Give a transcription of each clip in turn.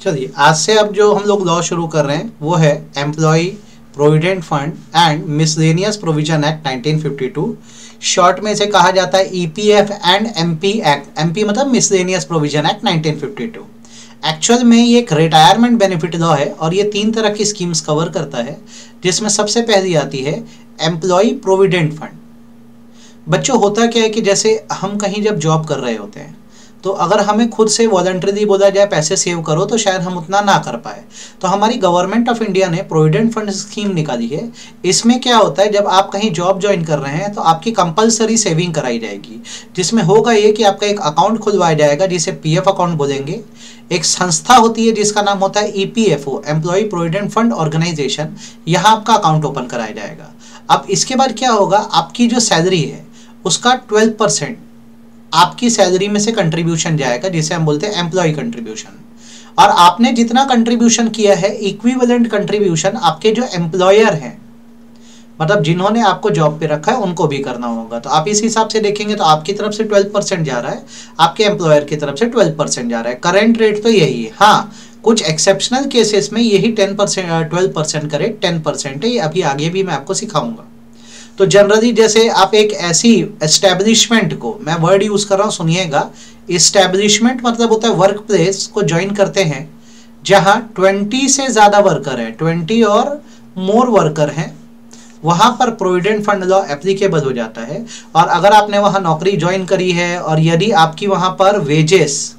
चलिए आज से अब जो हम लोग लॉ शुरू कर रहे हैं वो है employ provident fund and miscellaneous provision act 1952। Short में इसे कहा जाता है EPF and MP act. MP मतलब मिसलेनियस प्रोविजन एक्ट 1952। एक्चुअल में ये एक रिटायरमेंट बेनिफिट लॉ है और ये 3 तरह की स्कीम्स कवर करता है, जिसमें सबसे पहली आती है एम्प्लॉय प्रोविडेंट फंड। बच्चों होता क्या है कि जैसे हम कहीं जब जॉब कर रहे होते हैं तो अगर हमें खुद से वॉलंटरीली बोला जाए पैसे सेव करो तो शायद हम उतना ना कर पाए। तो हमारी गवर्नमेंट ऑफ इंडिया ने प्रोविडेंट फंड स्कीम निकाली है। इसमें क्या होता है, जब आप कहीं जॉब ज्वाइन कर रहे हैं तो आपकी कंपलसरी सेविंग कराई जाएगी, जिसमें होगा ये कि आपका एक अकाउंट खुलवाया जाएगा जिसे पीएफ अकाउंट बोलेंगे। एक संस्था होती है जिसका नाम होता है EPFO, employ provident fund organisation, यहाँ आपका अकाउंट ओपन कराया जाएगा। अब इसके बाद क्या होगा, आपकी जो सैलरी है उसका 12% आपकी सैलरी में से कंट्रीब्यूशन जाएगा, जिसे हम बोलते हैं एम्प्लॉय कंट्रीब्यूशन। और आपने जितना कंट्रीब्यूशन किया है इक्विवेलेंट कंट्रीब्यूशन आपके जो एम्प्लॉयर हैं, मतलब जिन्होंने आपको जॉब पे रखा है, उनको भी करना होगा। तो आप इस हिसाब से देखेंगे तो आपकी तरफ से 12% जा रहा है, आपके एम्प्लॉयर की तरफ से 12% जा रहा है। करेंट रेट तो यही है। हाँ, कुछ एक्सेप्शनल केसेस में यही 12% का रेट 10% है। ये अभी आगे भी मैं आपको सिखाऊंगा। तो जनरली जैसे आप एक ऐसी एस्टेब्लिशमेंट को, मैं वर्ड यूज कर रहा हूँ सुनिएगा, एस्टेब्लिशमेंट मतलब होता है वर्क प्लेस को ज्वाइन करते हैं जहां 20 से ज्यादा वर्कर है, 20 और मोर वर्कर हैं, वहां पर प्रोविडेंट फंड लॉ एप्लीकेबल हो जाता है। और अगर आपने वहां नौकरी ज्वाइन करी है और यदि आपकी वहां पर वेजेस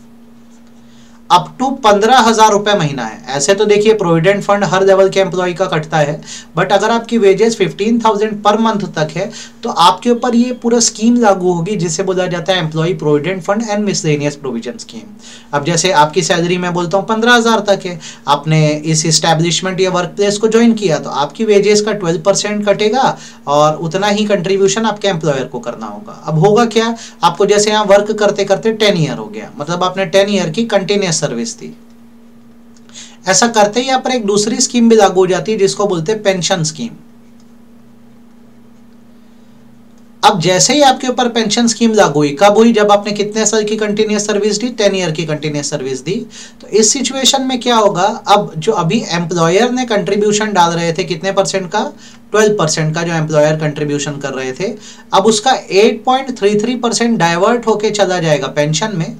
अप टू 15,000 रुपए महीना है, ऐसे तो देखिए प्रोविडेंट फंड हर लेवल के एम्प्लॉय का कटता है, बट अगर आपकी वेजेस 15,000 पर मंथ तक है तो आपके ऊपर ये पूरा स्कीम लागू होगी, जिसे बोला जाता है employ provident fund and miscellaneous provision scheme. अब जैसे आपकी सैलरी मैं बोलता हूँ 15,000 तक है, आपने इस इस्टेब्लिशमेंट या वर्क प्लेस को ज्वाइन किया तो आपकी वेजेस का 12% कटेगा और उतना ही कंट्रीब्यूशन आपके एम्प्लॉयर को करना होगा। अब होगा क्या, आपको जैसे यहाँ वर्क करते करते 10 ईयर हो गया, मतलब आपने 10 ईयर की कंटिन्यूअस सर्विस थी। ऐसा करते ही यहाँ पर एक दूसरी स्कीम भी लागू हो जाती है जिसको बोलते हैं पेंशन स्कीम। अब जैसे ही आपके ऊपर पेंशन स्कीम लागू हुई, कब हुई, जब आपने कितने साल की कंटिन्यूअस सर्विस दी, 10 ईयर की कंटिन्यूअस सर्विस दी। तो इस सिचुएशन में क्या होगा, अब जो अभी एम्प्लॉयर ने कंट्रीब्यूशन डाल रहे थे कितने परसेंट का, 12% का जो एम्प्लॉयर कंट्रीब्यूशन कर रहे थे, अब उसका 8.33% डाइवर्ट होके चला जाएगा पेंशन में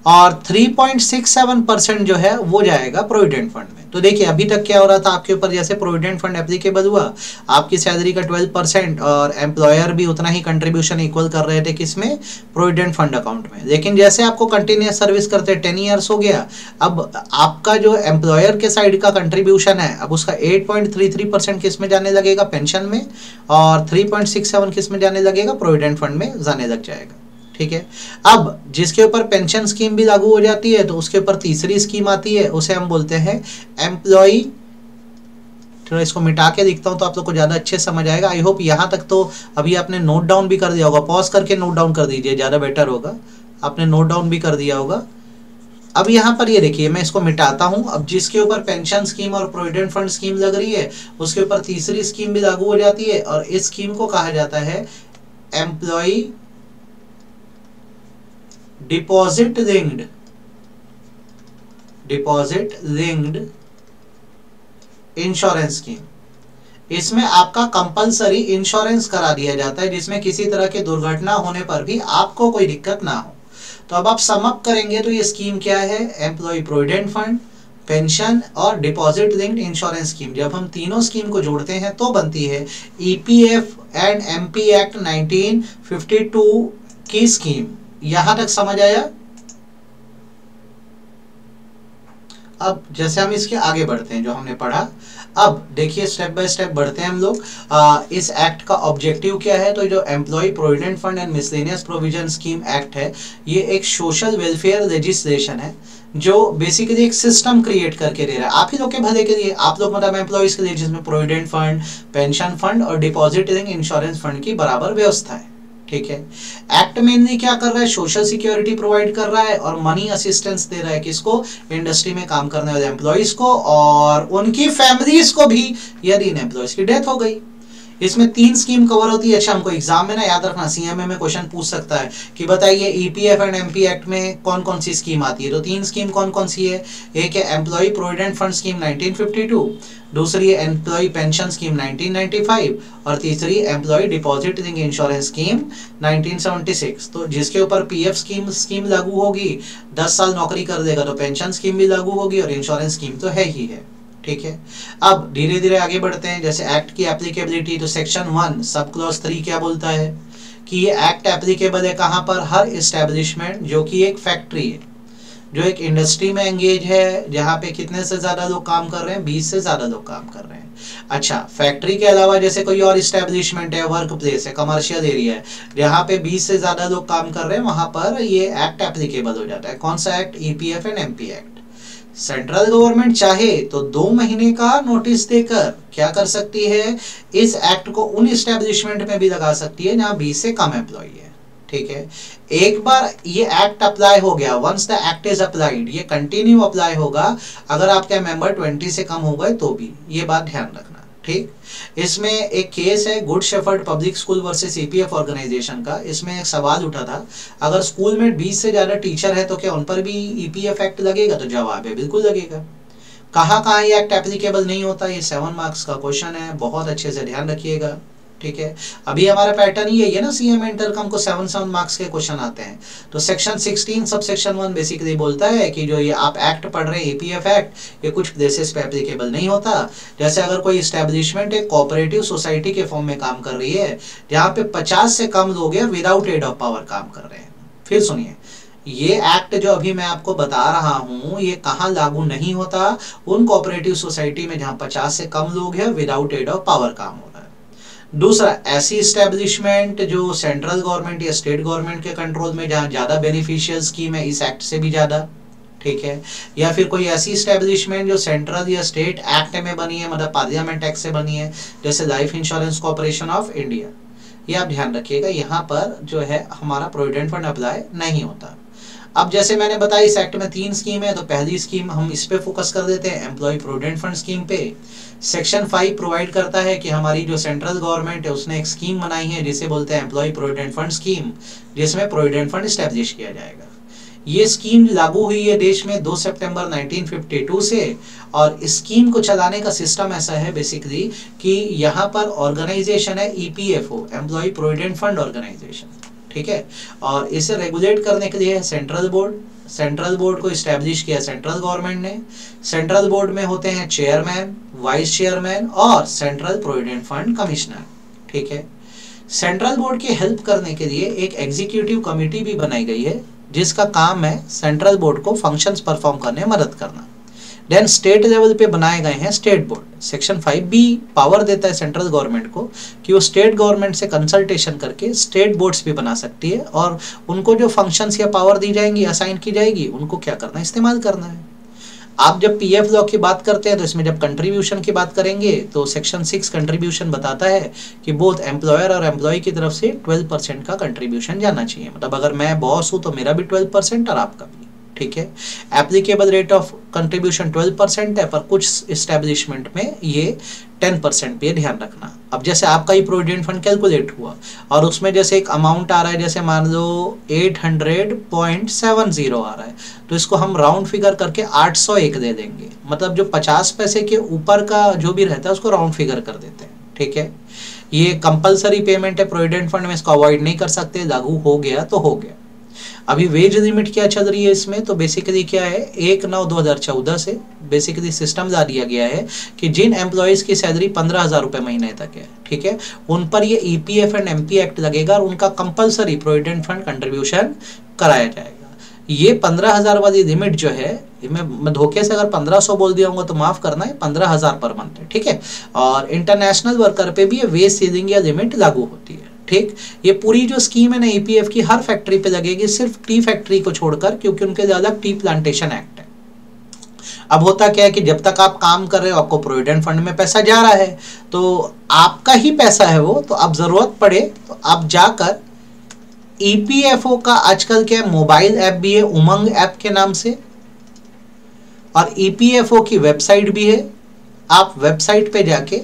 और 3.67% जो है वो जाएगा प्रोविडेंट फंड में। तो देखिए अभी तक क्या हो रहा था, आपके ऊपर जैसे प्रोविडेंट फंड एप्लीकेबल हुआ, आपकी सैलरी का 12% और एम्प्लॉयर भी उतना ही कंट्रीब्यूशन इक्वल कर रहे थे किसमें, प्रोविडेंट फंड अकाउंट में। लेकिन जैसे आपको कंटिन्यूअस सर्विस करते 10 ईयर्स हो गया, अब आपका जो एम्प्लॉयर के साइड का कंट्रीब्यूशन है, अब उसका 8.33% किस में जाने लगेगा, पेंशन में, और 3.67 किस में जाने लगेगा, प्रोविडेंट फंड में जाने लग जाएगा। ठीक है। अब जिसके ऊपर पेंशन स्कीम भी लागू हो जाती है तो उसके ऊपर तीसरी स्कीम आती है, उसे हम बोलते हैं एम्प्लॉय, थोड़ा इसको मिटा के दिखता हूं तो आप लोग को ज्यादा अच्छे समझ आएगा। आई होप यहां तक तो अभी आपने नोट डाउन भी कर दिया होगा, पॉज करके नोट डाउन कर दीजिए, ज्यादा बेटर होगा। आपने नोट डाउन भी कर दिया होगा। अब यहाँ पर ये देखिए, मैं इसको मिटाता हूं। अब जिसके ऊपर पेंशन स्कीम और प्रोविडेंट फंड स्कीम लग रही है उसके ऊपर तीसरी स्कीम भी लागू हो जाती है और इस स्कीम को कहा जाता है employ deposit linked insurance scheme. इसमें आपका कंपलसरी इंश्योरेंस करा दिया जाता है, जिसमें किसी तरह की दुर्घटना होने पर भी आपको कोई दिक्कत ना हो। तो अब आप सम अप करेंगे तो ये स्कीम क्या है, एम्प्लॉय प्रोविडेंट फंड, पेंशन और डिपॉजिट लिंक्ड इंश्योरेंस स्कीम। जब हम तीनों स्कीम को जोड़ते हैं तो बनती है ईपीएफ एंड एमपी एक्ट 1952 की स्कीम। यहां तक समझ आया। अब जैसे हम इसके आगे बढ़ते हैं, जो हमने पढ़ा, अब देखिए स्टेप बाय स्टेप बढ़ते हैं हम लोग। इस एक्ट का ऑब्जेक्टिव क्या है, तो जो employ provident fund and miscellaneous provision scheme act है, ये एक सोशल वेलफेयर लेजिस्लेशन है जो बेसिकली एक सिस्टम क्रिएट करके दे रहा है आप ही लोग के भले के लिए। आप लोग मतलब एम्प्लॉयज के लिए, जिसमें प्रोविडेंट फंड, पेंशन फंड और डिपॉजिट लिंक्ड इंश्योरेंस फंड की बराबर व्यवस्था है। ठीक है। एक्ट मेनली क्या कर रहा है, सोशल सिक्योरिटी प्रोवाइड कर रहा है और मनी असिस्टेंस दे रहा है किसको, इंडस्ट्री में काम करने वाले एम्प्लॉयज को और उनकी फैमिलीज को भी, यदि इन एम्प्लॉयज की डेथ हो गई। इसमें 3 स्कीम कवर होती है। अच्छा, हमको एग्जाम में ना याद रखना, सीएमए में क्वेश्चन पूछ सकता है कि बताइए ईपीएफ एंड एमपी एक्ट में कौन कौन सी स्कीम आती है। तो 3 स्कीम कौन कौन सी है? एक है एम्प्लॉय प्रोविडेंट फंड स्कीम 1952, दूसरी है एम्प्लॉय पेंशन स्कीम 1995 और तीसरी एम्प्लॉय डिपॉजिटिंग इंश्योरेंस स्कीम 1976। तो जिसके ऊपर पीएफ स्कीम लागू होगी, 10 साल नौकरी कर देगा तो पेंशन स्कीम भी लागू होगी और इंश्योरेंस स्कीम तो है ही है। ठीक है, अब धीरे धीरे आगे बढ़ते हैं। जैसे एक्ट की एप्लीकेबिलिटी, तो सेक्शन 1 सब क्लॉज 3 क्या बोलता है कि ये एक्ट एप्लीकेबल है कहाँ पर? हर एस्टेब्लिशमेंट जो कि एक फैक्ट्री है, जो एक इंडस्ट्री में एंगेज है, जहाँ पे कितने से ज्यादा लोग काम कर रहे हैं? 20 से ज्यादा लोग काम कर रहे हैं। अच्छा, फैक्ट्री के अलावा जैसे कोई और एस्टेब्लिशमेंट है, वर्क प्लेस है, कमर्शियल एरिया है, जहाँ पे 20 से ज्यादा लोग काम कर रहे हैं, वहां पर ये एक्ट एप्लीकेबल हो जाता है। कौन सा act? EPF and MP act. Central government चाहे तो 2 महीने का नोटिस देकर क्या कर सकती है? इस एक्ट को उन एस्टेब्लिशमेंट में भी लगा सकती है जहां 20 से कम एम्प्लॉय है। ठीक है, एक बार ये एक्ट अप्लाई हो गया, once the act is applied, ये कंटिन्यू अप्लाई होगा अगर आपके मेंबर 20 से कम हो गए तो भी, ये बात ध्यान रखना। ठीक, इसमें एक केस है Good Shepherd Public School versus EPF organisation का। इसमें एक सवाल उठा था, अगर स्कूल में 20 से ज्यादा टीचर है तो क्या उन पर भी ईपीएफ एक्ट लगेगा? तो जवाब है बिल्कुल लगेगा। कहाँ कहाँ ये एक्ट एप्लीकेबल नहीं होता, ये 7 मार्क्स का क्वेश्चन है, बहुत अच्छे से ध्यान रखिएगा। ठीक है, अभी हमारा पैटर्न ही है ना, सीएम इंटरकम को 7 मार्क्स के क्वेश्चन आते हैं। तो सेक्शन 16 सब सेक्शन 1 बेसिकली बोलता है कि जो ये आप एक्ट पढ़ रहे हैं ईपीएफ एक्ट, ये कुछ प्लेसेस पे एप्लीकेबल नहीं होता। जैसे अगर कोई एस्टेब्लिशमेंट एक कोऑपरेटिव सोसाइटी के फॉर्म में काम कर रही है, जहाँ पे 50 से कम लोग हैं विदाउट एड ऑफ पावर काम कर रहे हैं। फिर सुनिए, ये एक्ट जो अभी मैं आपको बता रहा हूँ, ये कहाँ लागू नहीं होता? उन कोऑपरेटिव सोसाइटी में जहाँ 50 से कम लोग हैं, विदाउट एड ऑफ पावर काम हो रहा है। दूसरा, ऐसी एस्टेब्लिशमेंट जो सेंट्रल गवर्नमेंट या स्टेट गवर्नमेंट के कंट्रोल में, जहाँ ज्यादा बेनिफिशियल स्कीम है इस एक्ट से भी ज्यादा। ठीक है, या फिर कोई ऐसी एस्टेब्लिशमेंट जो सेंट्रल या स्टेट एक्ट में बनी है, मतलब पार्लियामेंट एक्ट से बनी है, जैसे life insurance corporation of India. ये आप ध्यान रखिएगा, यहाँ पर जो है हमारा प्रोविडेंट फंड अप्लाई नहीं होता। अब जैसे मैंने बताया इस एक्ट में 3 स्कीम है, तो पहली स्कीम हम इस पे फोकस कर देते हैं, एम्प्लॉय प्रोविडेंट फंड स्कीम पे। सेक्शन 5 प्रोवाइड करता है कि हमारी जो सेंट्रल गवर्नमेंट है उसने एक स्कीम बनाई है जिसे बोलते हैं एम्प्लॉय प्रोविडेंट फंड स्कीम, जिसमें प्रोविडेंट फंड एस्टेब्लिश किया जाएगा। ये स्कीम लागू हुई है देश में 2 सितंबर 1952 से, और इस स्कीम को चलाने का सिस्टम ऐसा है बेसिकली कि यहाँ पर ऑर्गेनाइजेशन है EPFO, employ provident fund organisation. ठीक है, और इसे रेगुलेट करने के लिए सेंट्रल बोर्ड, सेंट्रल बोर्ड को इस्टेब्लिश किया सेंट्रल गवर्नमेंट ने। सेंट्रल बोर्ड में होते हैं चेयरमैन, वाइस चेयरमैन और सेंट्रल प्रोविडेंट फंड कमिश्नर। ठीक है, सेंट्रल बोर्ड की हेल्प करने के लिए एक एग्जीक्यूटिव कमेटी भी बनाई गई है, जिसका काम है सेंट्रल बोर्ड को फंक्शंस परफॉर्म करने में मदद करना। देन स्टेट लेवल पे बनाए गए हैं स्टेट बोर्ड। सेक्शन 5 भी पावर देता है सेंट्रल गवर्नमेंट को कि वो स्टेट गवर्नमेंट से कंसल्टेशन करके स्टेट बोर्ड्स भी बना सकती है, और उनको जो फंक्शंस या पावर दी जाएंगी, असाइन की जाएगी, उनको क्या करना है? इस्तेमाल करना है। आप जब पीएफ लॉ की बात करते हैं तो इसमें जब कंट्रीब्यूशन की बात करेंगे तो सेक्शन 6 कंट्रीब्यूशन बताता है कि बोथ एम्प्लॉयर और एम्प्लॉय की तरफ से 12% का कंट्रीब्यूशन जाना चाहिए। मतलब अगर मैं बॉस हूँ तो मेरा भी 12% और आपका भी। ठीक है, एप्लीकेबल रेट ऑफ कंट्रीब्यूशन 12% है, पर कुछ एस्टेब्लिशमेंट में ये 10% पे ध्यान रखना। अब जैसे आपका ही प्रोविडेंट फंड कैलकुलेट हुआ और उसमें जैसे एक अमाउंट आ रहा है, जैसे मान लो 800.70 आ रहा है, तो इसको हम राउंड फिगर करके 801 दे देंगे। मतलब जो 50 पैसे के ऊपर का जो भी रहता है उसको राउंड फिगर कर देते हैं। ठीक है, ये कंपलसरी पेमेंट है प्रोविडेंट फंड में, इसको अवॉइड नहीं कर सकते, लागू हो गया तो हो गया। अभी वेज लिमिट क्या चल रही है इसमें, तो बेसिकली क्या है, 1/9/2014 से बेसिकली सिस्टम ला दिया गया है कि जिन एम्प्लॉयज की सैलरी 15,000 रुपए महीने तक है, ठीक है, उन पर ये ईपीएफ एंड एमपी एक्ट लगेगा और उनका कंपलसरी प्रोविडेंट फंड कंट्रीब्यूशन कराया जाएगा। ये 15,000 वाली लिमिट जो है, मैं धोखे से अगर 1500 बोल दिया होगा तो माफ करना है, 15,000 पर मंथ है। ठीक है, और इंटरनेशनल वर्कर पे भी ये वेज सीलिंग या लिमिट लागू होती है। ठीक, ये पूरी जो स्कीम है ना ईपीएफ की, हर फैक्ट्री पे लगेगी, सिर्फ टी फैक्ट्री को छोड़कर, क्योंकि उनके लिए अलग टी प्लांटेशन एक्ट है। अब होता क्या है कि जब तक आप काम कर रहे हो आपको प्रोविडेंट फंड में पैसा जा रहा है, तो आपका ही पैसा है वो, तो अब जरूरत पड़े तो आप जाकर ईपीएफओ का आजकल क्या मोबाइल ऐप भी है, उमंग ऐप के नाम से, और ईपीएफओ की वेबसाइट भी है। आप वेबसाइट पे जाके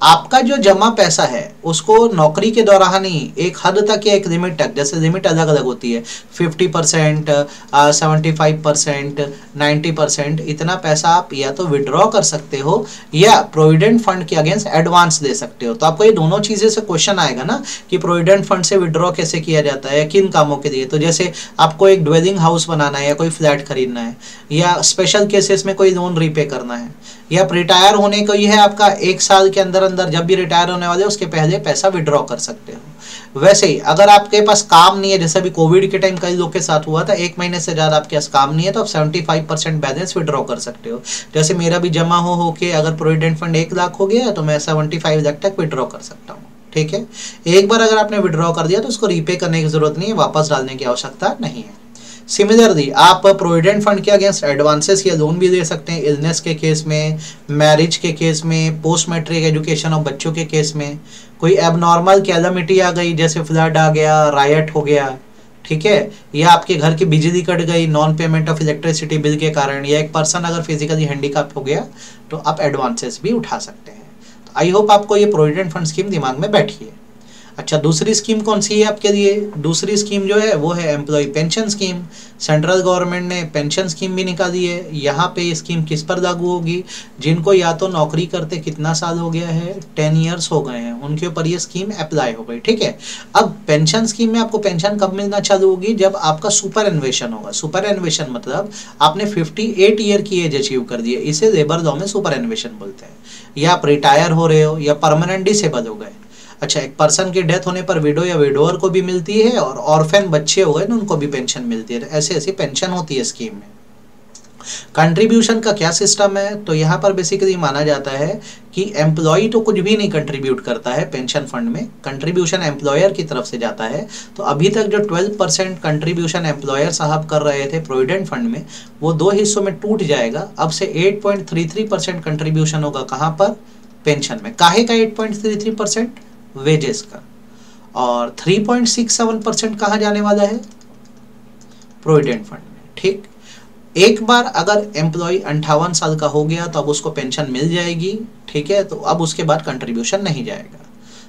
आपका जो जमा पैसा है उसको नौकरी के दौरान ही एक हद तक या एक लिमिट तक, जैसे लिमिट अलग अलग होती है, 50%, 75%, 90%, इतना पैसा आप या तो विड्रॉ कर सकते हो या प्रोविडेंट फंड के अगेंस्ट एडवांस दे सकते हो। तो आपको ये दोनों चीज़ें से क्वेश्चन आएगा ना कि प्रोविडेंट फंड से विड्रॉ कैसे किया जाता है या किन कामों के लिए। तो जैसे आपको एक ड्वेलिंग हाउस बनाना है या कोई फ्लैट खरीदना है या स्पेशल केसेस में कोई लोन रीपे करना है या रिटायर होने को ये है आपका 1 साल के अंदर अंदर, जब भी रिटायर होने वाले उसके पहले पैसा विड्रॉ कर सकते हो। वैसे ही अगर आपके पास काम नहीं है, जैसे अभी कोविड के टाइम कई लोग के साथ हुआ था, 1 महीने से ज़्यादा आपके पास काम नहीं है तो आप 75% बैलेंस विड्रॉ कर सकते हो। जैसे मेरा भी जमा हो के अगर प्रोविडेंट फंड 1 लाख हो गया तो मैं 75 लाख तक विड्रॉ कर सकता हूँ। ठीक है, एक बार अगर आपने विड्रॉ कर दिया तो उसको रीपे करने की जरूरत नहीं है, वापस डालने की आवश्यकता नहीं है। सिमिलरली आप प्रोविडेंट फंड के अगेंस्ट एडवांसेस या लोन भी दे सकते हैं, इलनेस के केस में, मैरिज के केस में, पोस्ट मैट्रिक एजुकेशन और बच्चों के केस में। कोई एबनॉर्मल कैलामिटी आ गई, जैसे फ्लड आ गया, रायट हो गया, ठीक है, या आपके घर की बिजली कट गई non payment of electricity bill के कारण, या एक पर्सन अगर फिजिकली हैंडीकैप हो गया तो आप एडवांसेस भी उठा सकते हैं। तो आई होप आपको ये प्रोविडेंट फंड स्कीम दिमाग में बैठी है। अच्छा, दूसरी स्कीम कौन सी है आपके लिए? दूसरी स्कीम जो है वो है employ pension scheme. Central government ने पेंशन स्कीम भी निकाली है। यहाँ पे ये स्कीम किस पर लागू होगी? जिनको या तो नौकरी करते कितना साल हो गया है, 10 ईयर्स हो गए हैं, उनके ऊपर ये स्कीम अप्लाई हो गई। ठीक है, अब पेंशन स्कीम में आपको पेंशन कब मिलना चालू होगी? जब आपका सुपर एन्वेशन होगा। सुपर एन्वेशन मतलब आपने 58 ईयर की एज अचीव कर दी है, इसे लेबर लॉ में सुपर एन्वेशन बोलते हैं। या आप रिटायर हो रहे हो या परमानेंट डिसेबल हो गए। अच्छा, एक पर्सन की डेथ होने पर विडो या विडोअर को भी मिलती है और ऑर्फेन बच्चे हो गए ना उनको भी पेंशन मिलती है। ऐसे ऐसी पेंशन होती है स्कीम में। कंट्रीब्यूशन का क्या सिस्टम है? तो यहाँ पर बेसिकली माना जाता है कि एम्प्लॉय तो कुछ भी नहीं कंट्रीब्यूट करता है पेंशन फंड में, कंट्रीब्यूशन एम्प्लॉयर की तरफ से जाता है। तो अभी तक जो 12% कंट्रीब्यूशन एम्प्लॉयर साहब कर रहे थे प्रोविडेंट फंड में, वो 2 हिस्सों में टूट जाएगा। अब से 8.33% कंट्रीब्यूशन होगा। कहाँ पर? पेंशन में। काहे का 8.33%? वेजेस का। और 3.67% कहाँ जाने वाला है? प्रोविडेंट फंड में। ठीक, एक बार अगर एम्प्लॉय 58 साल का हो गया तो अब उसको पेंशन मिल जाएगी। ठीक है, तो अब उसके बाद कंट्रीब्यूशन नहीं जाएगा।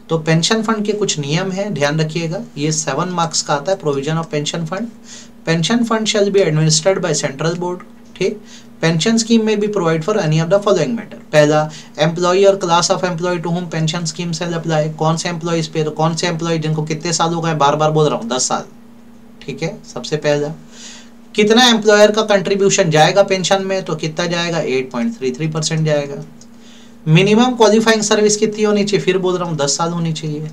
तो पेंशन फंड के कुछ नियम है, ध्यान रखिएगा। ये 7 मार्क्स का आता है। Provision of pension fund. Pension fund shall be administered by central board. ठीक, पेंशन स्कीम में भी provide for any of the following matter. पहला, एम्प्लॉय और class of employ to whom pension scheme से अप्लाई। कौन से एम्प्लॉयज पे? कौन से एम्प्लॉय जिनको कितने साल हो गए, बार बार बोल रहा हूँ, 10 साल। ठीक है, सबसे पहला। कितना एम्प्लॉयर का कंट्रीब्यूशन जाएगा पेंशन में? तो कितना जाएगा? 8.33% जाएगा। मिनिमम क्वालिफाइंग सर्विस कितनी होनी चाहिए? फिर बोल रहा हूँ 10 साल होनी चाहिए।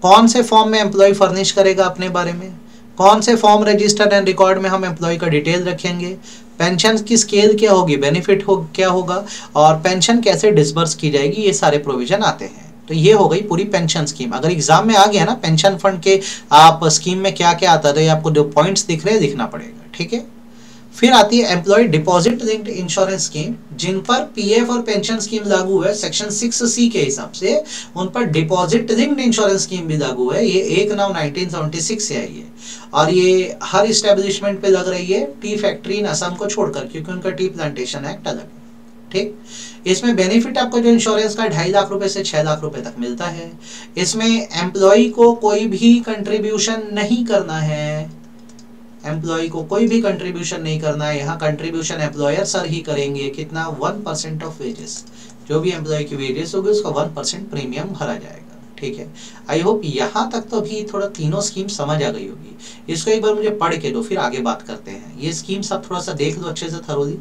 कौन से फॉर्म में एम्प्लॉय फर्निश करेगा अपने बारे में? कौन से फॉर्म, रजिस्टर एंड रिकॉर्ड में हम एम्प्लॉय का डिटेल रखेंगे? पेंशन की स्केल क्या होगी, बेनिफिट क्या होगा, और पेंशन कैसे डिसबर्स की जाएगी, ये सारे प्रोविजन आते हैं। तो ये हो गई पूरी पेंशन स्कीम। अगर एग्जाम में आ गया ना पेंशन फंड के आप स्कीम में क्या क्या आता है, तो ये आपको जो पॉइंट्स दिख रहे हैं लिखना पड़ेगा। ठीक है, फिर आती है employ deposit linked insurance scheme. जिन पर पीएफ और पेंशन स्कीम लागू है सेक्शन 6C के हिसाब से, उन पर डिपॉजिट लिंक्ड इंश्योरेंस स्कीम भी लागू है। ये 1/9/1976 से आई है और ये हर इस्टेब्लिशमेंट पे लग रही है, टी फैक्ट्री इन असम को छोड़कर, क्योंकि उनका टी प्लांटेशन एक्ट अलग है। ठीक, इसमें बेनिफिट आपको जो इंश्योरेंस का 2.5 लाख रुपए से 6 लाख रुपए तक मिलता है। इसमें एम्प्लॉय को कोई भी कंट्रीब्यूशन नहीं करना है। एम्प्लॉय को कोई भी कंट्रीब्यूशन नहीं करना है। यहाँ कंट्रीब्यूशन एम्प्लॉयर सर ही करेंगे। कितना? 1% ऑफ वेजेस। जो भी एम्प्लॉय की वेजेस होगी उसका 1% प्रीमियम भरा जाएगा। ठीक है, आई होप यहाँ तक तो भी थोड़ा तीनों स्कीम समझ आ गई होगी। इसको एक बार मुझे पढ़ के दो, फिर आगे बात करते हैं। ये स्कीम सब थोड़ा सा देख लो अच्छे से, थरोली।